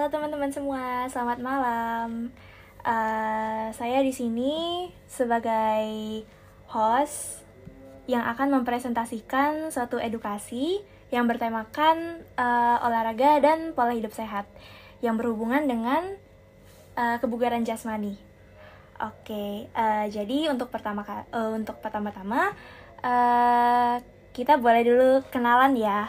Halo teman-teman semua, selamat malam. Saya di sini sebagai host yang akan mempresentasikan suatu edukasi yang bertemakan olahraga dan pola hidup sehat yang berhubungan dengan kebugaran jasmani. Oke, jadi untuk pertama-tama kita boleh dulu kenalan ya.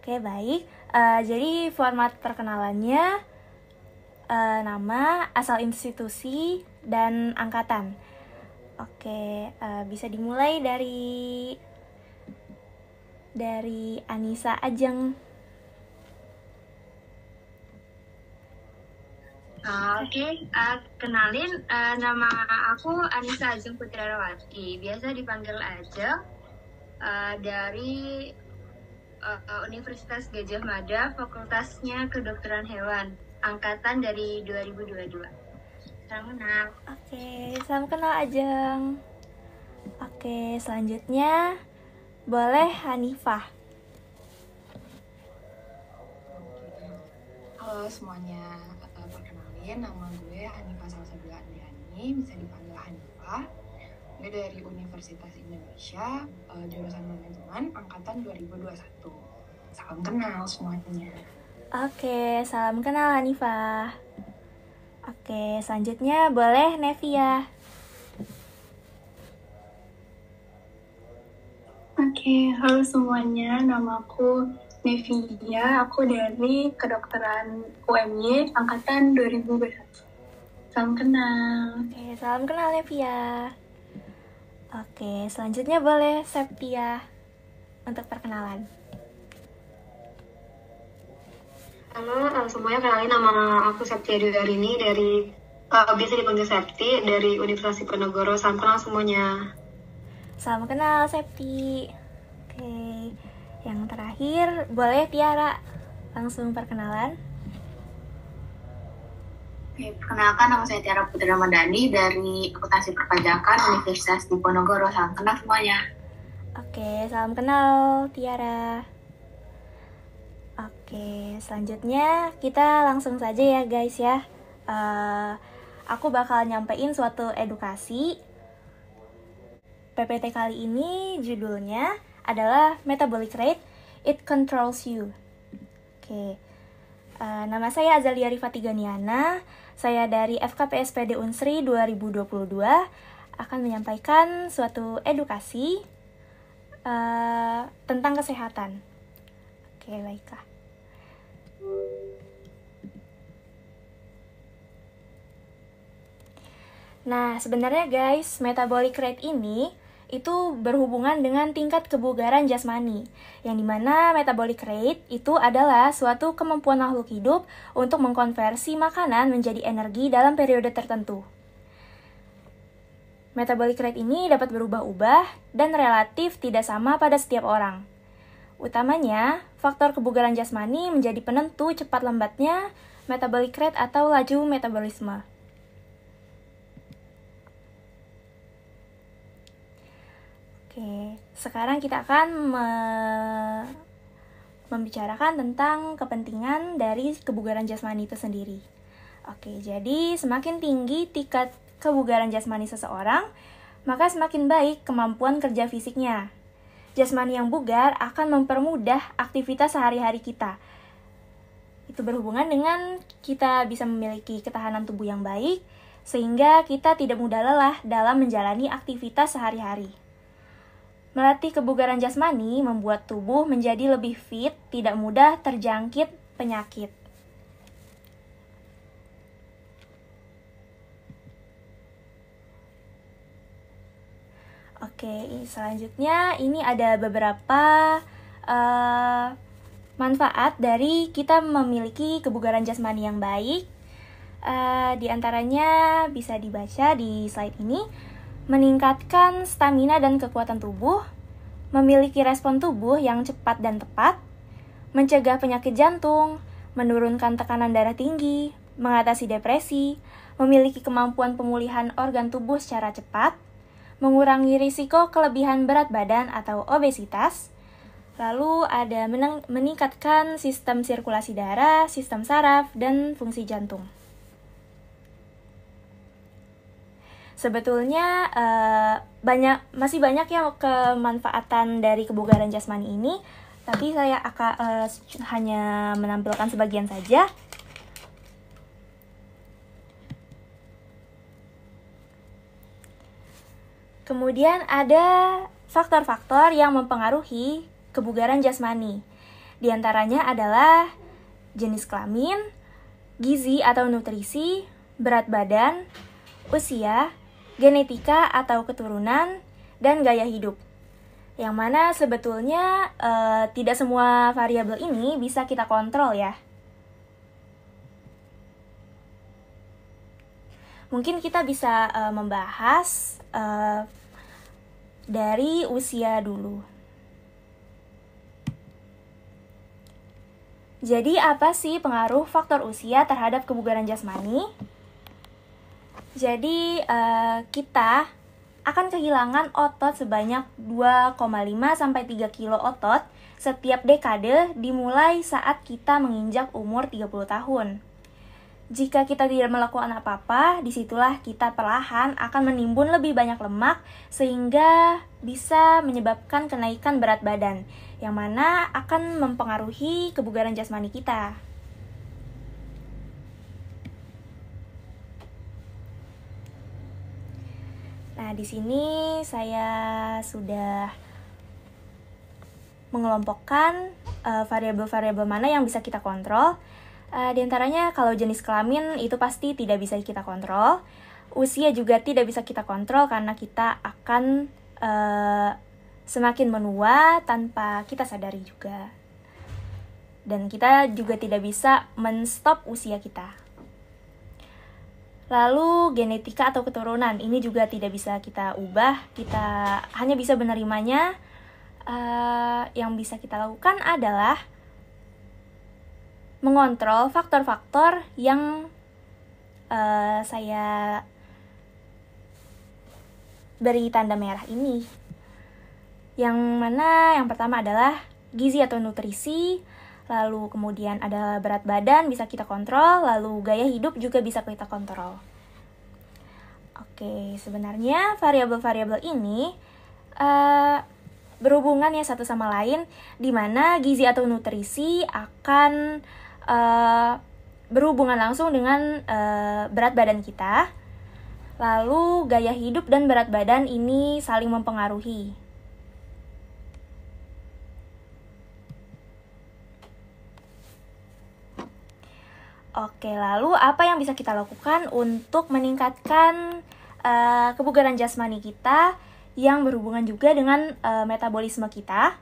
Oke, baik. Jadi format perkenalannya nama, asal institusi, dan angkatan. Oke, bisa dimulai dari Anissa Ajeng. Kenalin, nama aku Anissa Ajeng Putrawati, biasa dipanggil Ajeng, dari Universitas Gadjah Mada, Fakultasnya Kedokteran Hewan, angkatan dari 2022. Salam kenal. Oke, salam kenal Ajeng. Oke, selanjutnya boleh Hanifah. Halo semuanya, perkenalin nama gue Hanifah Salsabila Andriani, bisa dipanggil Hanifah. Gue dari Universitas Indonesia, jurusan manajemen, angkatan 2021. Salam kenal semuanya. Oke, salam kenal Hanifah. Oke, selanjutnya boleh Nevia. Oke, halo semuanya, namaku Nevia, aku dari Kedokteran UMY, angkatan 2021. Salam kenal. Oke, salam kenal Nevia. Oke, selanjutnya boleh Septia untuk perkenalan. Halo semuanya, kenalin nama aku Septia Dudarini dari bisa dipanggil Septi dari Universitas Diponegoro. Salam kenal semuanya. Salam kenal Septi. Oke, yang terakhir boleh Tiara langsung perkenalan. Oke, perkenalkan nama saya Tiara Putri Ramadhani dari Akuntansi Perpajakan Universitas Diponegoro. Salam kenal semuanya. Oke, salam kenal Tiara. Oke, selanjutnya kita langsung saja ya guys ya. Aku bakal nyampein suatu edukasi. PPT kali ini judulnya adalah Metabolic Rate, It Controls You. Oke, nama saya Azalia Rifati Ganiana. Saya dari FKPSPD Unsri 2022 akan menyampaikan suatu edukasi tentang kesehatan. Oke, baiklah. Nah, sebenarnya guys, metabolic rate ini itu berhubungan dengan tingkat kebugaran jasmani, yang dimana metabolic rate itu adalah suatu kemampuan makhluk hidup untuk mengkonversi makanan menjadi energi dalam periode tertentu. Metabolic rate ini dapat berubah-ubah dan relatif tidak sama pada setiap orang. Utamanya, faktor kebugaran jasmani menjadi penentu cepat lambatnya metabolic rate atau laju metabolisme. Oke, sekarang kita akan membicarakan tentang kepentingan dari kebugaran jasmani itu sendiri. Oke, jadi semakin tinggi tingkat kebugaran jasmani seseorang, maka semakin baik kemampuan kerja fisiknya. Jasmani yang bugar akan mempermudah aktivitas sehari-hari kita. Itu berhubungan dengan kita bisa memiliki ketahanan tubuh yang baik, sehingga kita tidak mudah lelah dalam menjalani aktivitas sehari-hari. Melatih kebugaran jasmani membuat tubuh menjadi lebih fit, tidak mudah terjangkit penyakit. Oke, selanjutnya ini ada beberapa manfaat dari kita memiliki kebugaran jasmani yang baik. Di antaranya bisa dibaca di slide ini. Meningkatkan stamina dan kekuatan tubuh, memiliki respon tubuh yang cepat dan tepat, mencegah penyakit jantung, menurunkan tekanan darah tinggi, mengatasi depresi, memiliki kemampuan pemulihan organ tubuh secara cepat, mengurangi risiko kelebihan berat badan atau obesitas, Lalu ada meningkatkan sistem sirkulasi darah, sistem saraf, dan fungsi jantung. Sebetulnya masih banyak ya kemanfaatan dari kebugaran jasmani ini, tapi saya akan hanya menampilkan sebagian saja. Kemudian ada faktor-faktor yang mempengaruhi kebugaran jasmani. Di antaranya adalah jenis kelamin, gizi atau nutrisi, berat badan, usia, genetika atau keturunan, dan gaya hidup. Yang mana sebetulnya tidak semua variabel ini bisa kita kontrol ya. Mungkin kita bisa membahas dari usia dulu. Jadi apa sih pengaruh faktor usia terhadap kebugaran jasmani? Jadi kita akan kehilangan otot sebanyak 2,5 sampai 3 kilo otot setiap dekade dimulai saat kita menginjak umur 30 tahun. Jika kita tidak melakukan apa-apa, disitulah kita perlahan akan menimbun lebih banyak lemak sehingga bisa menyebabkan kenaikan berat badan, yang mana akan mempengaruhi kebugaran jasmani kita. Nah, di sini saya sudah mengelompokkan variabel-variabel mana yang bisa kita kontrol. Di antaranya kalau jenis kelamin itu pasti tidak bisa kita kontrol. Usia juga tidak bisa kita kontrol karena kita akan semakin menua tanpa kita sadari juga. Dan kita juga tidak bisa men-stop usia kita. Lalu genetika atau keturunan ini juga tidak bisa kita ubah. Kita hanya bisa menerimanya. Yang bisa kita lakukan adalah mengontrol faktor-faktor yang saya beri tanda merah ini. Yang mana yang pertama adalah gizi atau nutrisi, lalu kemudian ada berat badan bisa kita kontrol, lalu gaya hidup juga bisa kita kontrol. Oke, sebenarnya variabel-variabel ini berhubungan ya satu sama lain, di mana gizi atau nutrisi akan berhubungan langsung dengan berat badan kita. Lalu gaya hidup dan berat badan ini saling mempengaruhi. Oke, lalu apa yang bisa kita lakukan untuk meningkatkan kebugaran jasmani kita yang berhubungan juga dengan metabolisme kita?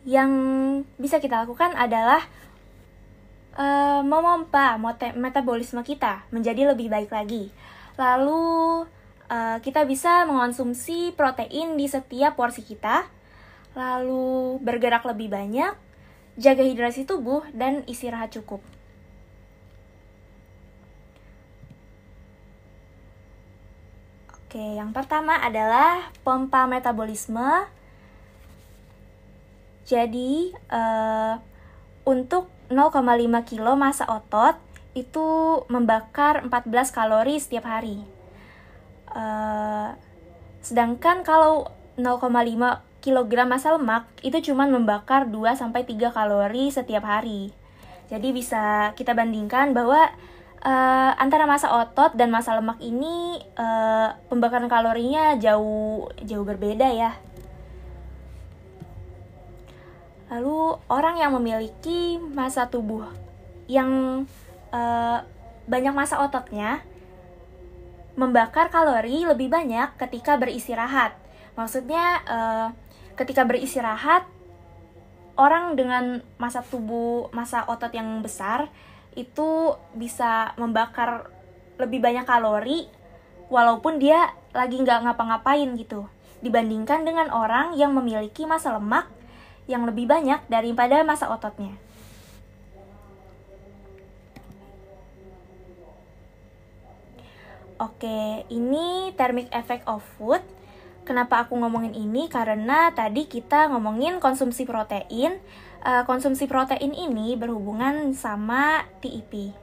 Yang bisa kita lakukan adalah memompa metabolisme kita menjadi lebih baik lagi. Lalu kita bisa mengonsumsi protein di setiap porsi kita. Lalu bergerak lebih banyak, jaga hidrasi tubuh, dan istirahat cukup. Oke, yang pertama adalah pompa metabolisme. Jadi, untuk 0,5 kilo massa otot itu membakar 14 kalori setiap hari. Sedangkan kalau 0,5 kilogram massa lemak itu cuma membakar 2-3 kalori setiap hari. Jadi bisa kita bandingkan bahwa antara massa otot dan massa lemak ini pembakaran kalorinya jauh berbeda ya. Lalu orang yang memiliki massa tubuh yang banyak massa ototnya membakar kalori lebih banyak ketika beristirahat. Maksudnya ketika beristirahat, orang dengan massa otot yang besar itu bisa membakar lebih banyak kalori walaupun dia lagi nggak ngapa-ngapain gitu, dibandingkan dengan orang yang memiliki massa lemak yang lebih banyak daripada massa ototnya. Oke, ini thermic effect of food. Kenapa aku ngomongin ini? Karena tadi kita ngomongin konsumsi protein. Konsumsi protein ini berhubungan sama TIP.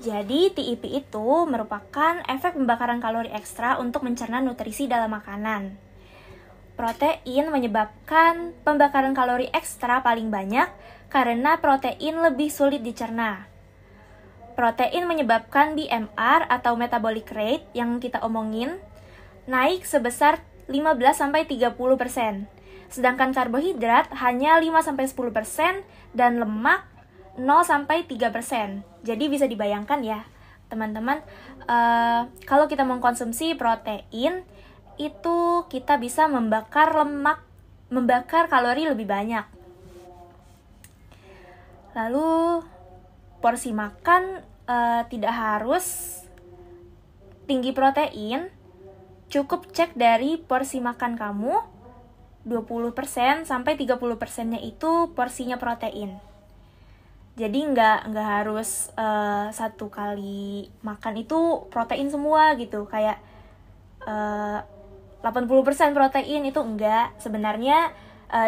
Jadi TIP itu merupakan efek pembakaran kalori ekstra untuk mencerna nutrisi dalam makanan. Protein menyebabkan pembakaran kalori ekstra paling banyak karena protein lebih sulit dicerna. Protein menyebabkan BMR atau metabolic rate yang kita omongin naik sebesar 15-30%. Sedangkan karbohidrat hanya 5-10% dan lemak 0-3%. Jadi bisa dibayangkan ya, teman-teman, kalau kita mengkonsumsi protein, itu kita bisa membakar kalori lebih banyak. Lalu, porsi makan tidak harus tinggi protein, cukup cek dari porsi makan kamu, 20% sampai 30%-nya itu porsinya protein. Jadi nggak harus satu kali makan itu protein semua gitu, kayak 80% protein itu enggak. Sebenarnya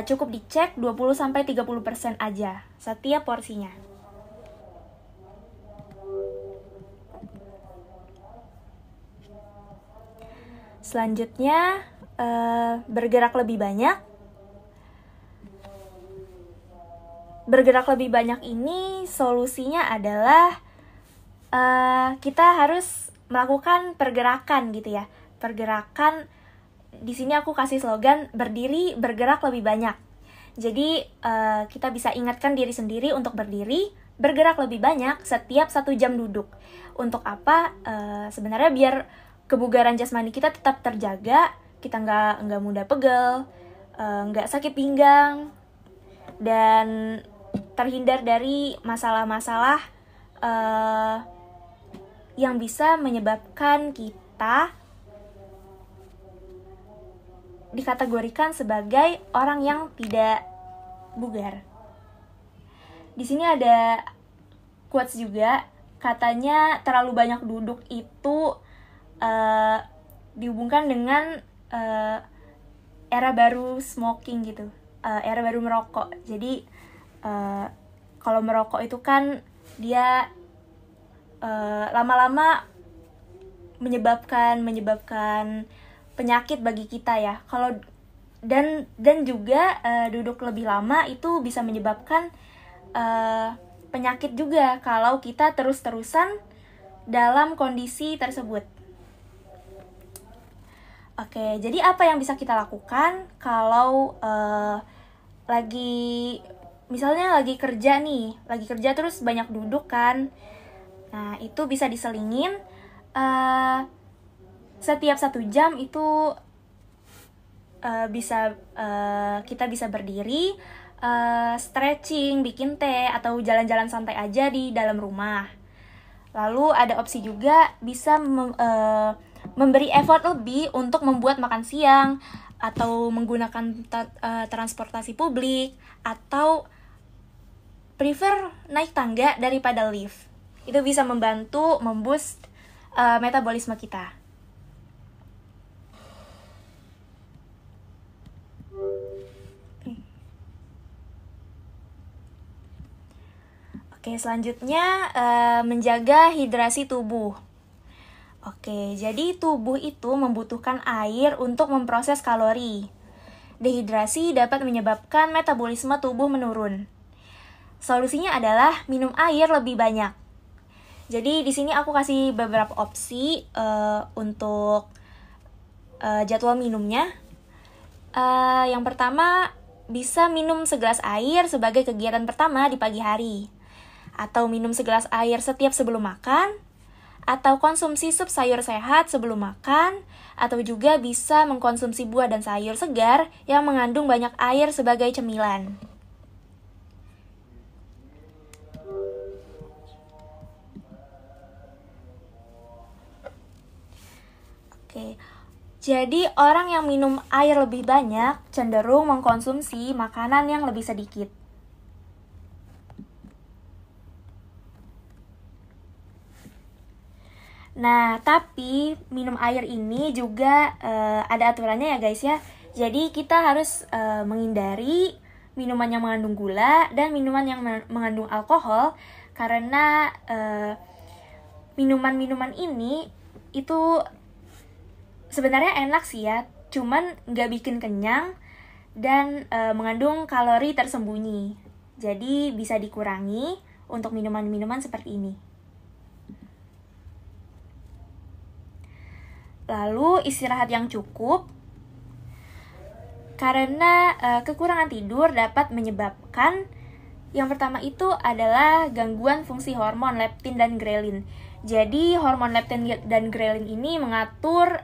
cukup dicek 20-30% aja setiap porsinya. Selanjutnya, bergerak lebih banyak. Bergerak lebih banyak ini solusinya adalah kita harus melakukan pergerakan gitu ya. Pergerakan, di sini aku kasih slogan berdiri, bergerak lebih banyak. Jadi kita bisa ingatkan diri sendiri untuk berdiri, bergerak lebih banyak setiap 1 jam duduk. Untuk apa? Sebenarnya biar kebugaran jasmani kita tetap terjaga, kita nggak mudah pegel, nggak sakit pinggang, dan terhindar dari masalah-masalah yang bisa menyebabkan kita dikategorikan sebagai orang yang tidak bugar. Di sini ada quotes juga, katanya terlalu banyak duduk itu dihubungkan dengan era baru smoking gitu, era baru merokok. Jadi kalau merokok itu kan dia lama-lama menyebabkan penyakit bagi kita ya. Kalau dan juga duduk lebih lama itu bisa menyebabkan penyakit juga kalau kita terus-terusan dalam kondisi tersebut. Oke, jadi apa yang bisa kita lakukan kalau misalnya lagi kerja terus banyak duduk kan. Nah, itu bisa diselingin setiap 1 jam itu kita bisa berdiri, stretching, bikin teh, atau jalan-jalan santai aja di dalam rumah. Lalu ada opsi juga bisa memberi effort lebih untuk membuat makan siang, atau menggunakan transportasi publik, atau prefer naik tangga daripada lift. Itu bisa membantu memboost metabolisme kita. Oke, selanjutnya menjaga hidrasi tubuh. Oke, jadi tubuh itu membutuhkan air untuk memproses kalori. Dehidrasi dapat menyebabkan metabolisme tubuh menurun. Solusinya adalah minum air lebih banyak. Jadi di sini aku kasih beberapa opsi untuk jadwal minumnya. Yang pertama, bisa minum segelas air sebagai kegiatan pertama di pagi hari, atau minum segelas air setiap sebelum makan, atau konsumsi sup sayur sehat sebelum makan, atau juga bisa mengkonsumsi buah dan sayur segar yang mengandung banyak air sebagai cemilan. Oke, jadi orang yang minum air lebih banyak cenderung mengkonsumsi makanan yang lebih sedikit. Nah, tapi minum air ini juga ada aturannya ya guys ya. Jadi kita harus menghindari minuman yang mengandung gula dan minuman yang mengandung alkohol, karena minuman-minuman ini itu sebenarnya enak sih ya, cuman nggak bikin kenyang dan mengandung kalori tersembunyi. Jadi bisa dikurangi untuk minuman-minuman seperti ini. Lalu istirahat yang cukup, karena kekurangan tidur dapat menyebabkan yang pertama itu adalah gangguan fungsi hormon leptin dan grelin. Jadi hormon leptin dan grelin ini mengatur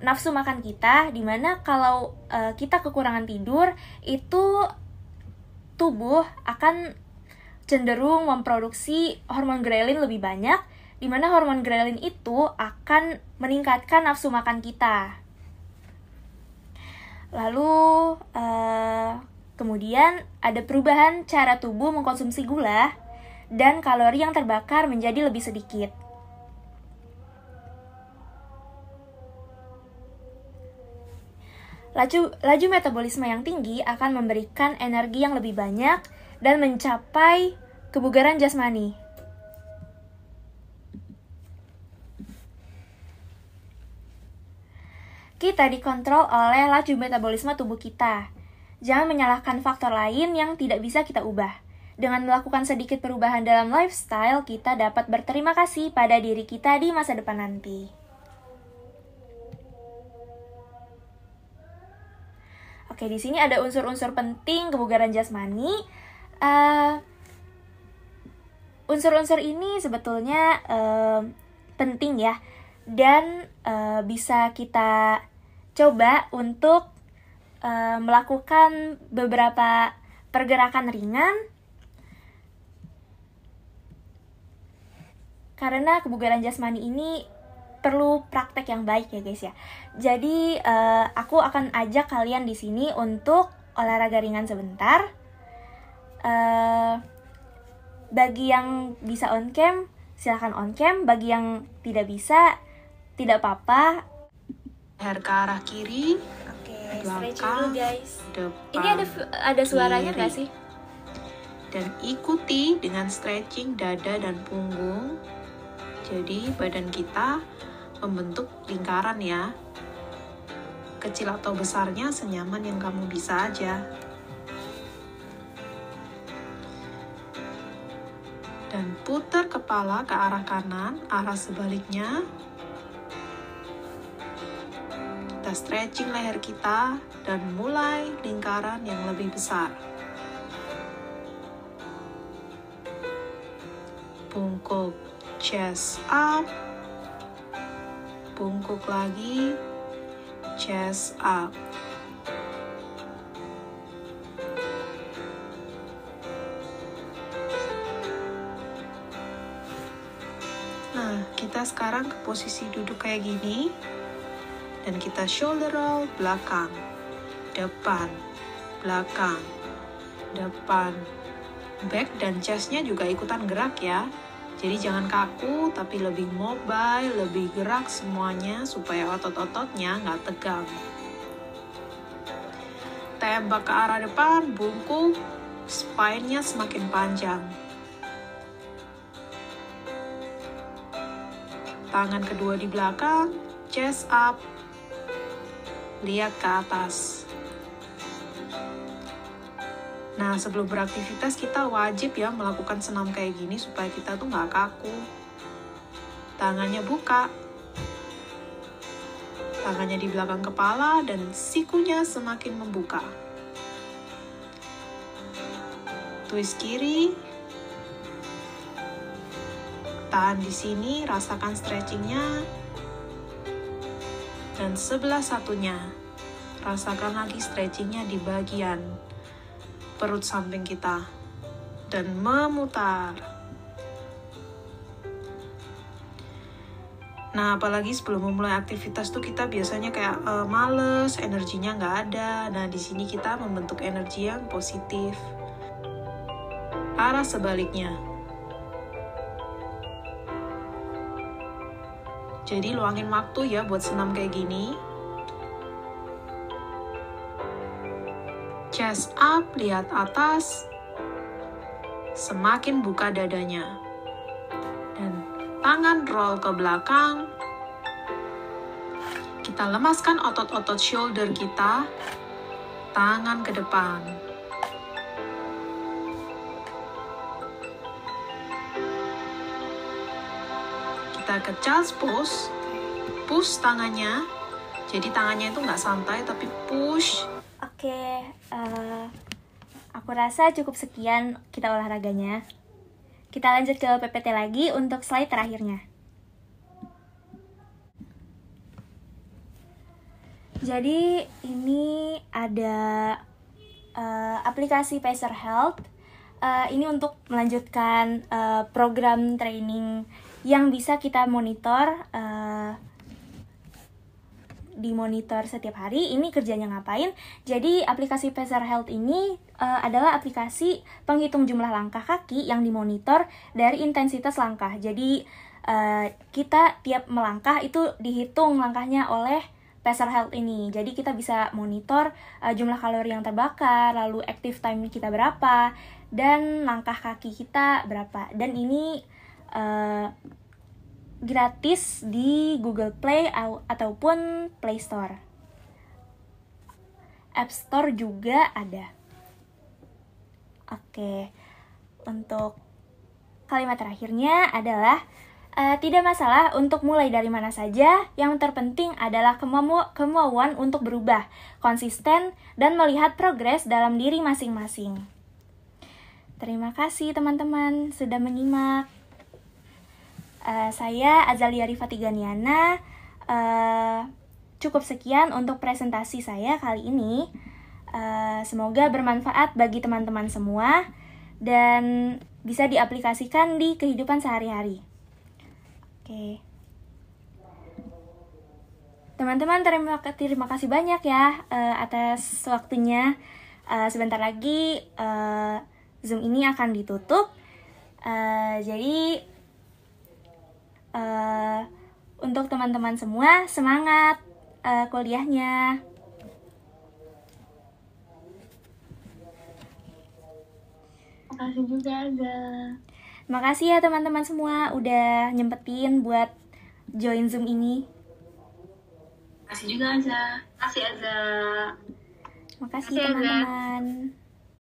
nafsu makan kita, dimana kalau kita kekurangan tidur itu tubuh akan cenderung memproduksi hormon grelin lebih banyak, dimana hormon grelin itu akan meningkatkan nafsu makan kita. Lalu kemudian ada perubahan cara tubuh mengkonsumsi gula dan kalori yang terbakar menjadi lebih sedikit. Laju metabolisme yang tinggi akan memberikan energi yang lebih banyak dan mencapai kebugaran jasmani. Kita dikontrol oleh laju metabolisme tubuh kita. Jangan menyalahkan faktor lain yang tidak bisa kita ubah. Dengan melakukan sedikit perubahan dalam lifestyle, kita dapat berterima kasih pada diri kita di masa depan nanti. Oke, di sini ada unsur-unsur penting kebugaran jasmani. Unsur-unsur ini sebetulnya penting ya, dan bisa kita coba untuk melakukan beberapa pergerakan ringan, karena kebugaran jasmani ini perlu praktek yang baik ya guys ya. Jadi aku akan ajak kalian di sini untuk olahraga ringan sebentar. Bagi yang bisa on cam, silahkan on cam. Bagi yang tidak bisa, tidak apa-apa. Leher ke arah kiri. Oke, belakang, stretch dulu guys. Depan, ini ada suaranya nggak sih? Dan ikuti dengan stretching dada dan punggung. Jadi badan kita membentuk lingkaran ya. Kecil atau besarnya senyaman yang kamu bisa aja. Dan putar kepala ke arah kanan, arah sebaliknya. Kita stretching leher kita dan mulai lingkaran yang lebih besar. Bungkuk chest up. Bungkuk lagi, chest up. Nah, kita sekarang ke posisi duduk kayak gini. Dan kita shoulder roll belakang, depan, belakang, depan. Back dan chest-nya juga ikutan gerak ya. Jadi jangan kaku, tapi lebih mobile, lebih gerak semuanya supaya otot-ototnya nggak tegang. Tembak ke arah depan, bungkuk, spine-nya semakin panjang. Tangan kedua di belakang, chest up, lihat ke atas. Nah, sebelum beraktivitas kita wajib ya melakukan senam kayak gini supaya kita tuh nggak kaku. Tangannya buka. Tangannya di belakang kepala dan sikunya semakin membuka. Twist kiri. Tahan di sini, rasakan stretchingnya. Dan sebelah satunya, rasakan lagi stretchingnya di bagian perut samping kita. Dan memutar. Nah, apalagi sebelum memulai aktivitas tuh kita biasanya kayak males, energinya nggak ada. Nah, di sini kita membentuk energi yang positif. Arah sebaliknya. Jadi luangin waktu ya buat senam kayak gini. Chest up, lihat atas. Semakin buka dadanya. Dan tangan roll ke belakang. Kita lemaskan otot-otot shoulder kita. Tangan ke depan. Kita ke child's pose. Push tangannya. Jadi tangannya itu nggak santai tapi push. Oke, aku rasa cukup sekian kita olahraganya. Kita lanjut ke PPT lagi untuk slide terakhirnya. Jadi ini ada aplikasi Pacer Health. Ini untuk melanjutkan program training yang bisa kita monitor, dimonitor setiap hari. Ini kerjanya ngapain? Jadi aplikasi Pacer Health ini adalah aplikasi penghitung jumlah langkah kaki yang dimonitor dari intensitas langkah. Jadi kita tiap melangkah itu dihitung langkahnya oleh Pacer Health ini. Jadi kita bisa monitor jumlah kalori yang terbakar, lalu active time kita berapa, dan langkah kaki kita berapa. Dan ini gratis di Google Play ataupun Play Store. App Store juga ada. Oke, untuk kalimat terakhirnya adalah tidak masalah untuk mulai dari mana saja, yang terpenting adalah kemauan untuk berubah, konsisten, dan melihat progres dalam diri masing-masing. Terima kasih teman-teman sudah menyimak. Saya Azalia Rifatiganiana. Cukup sekian untuk presentasi saya kali ini. Semoga bermanfaat bagi teman-teman semua dan bisa diaplikasikan di kehidupan sehari-hari. Oke. Teman-teman, terima kasih banyak ya atas waktunya. Sebentar lagi Zoom ini akan ditutup. Jadi untuk teman-teman semua, semangat kuliahnya. Makasih juga, Aza. Makasih ya teman-teman semua udah nyempetin buat join Zoom ini. Makasih juga, Aza. Makasih Aza. Makasih Makasih, Aza. teman-teman.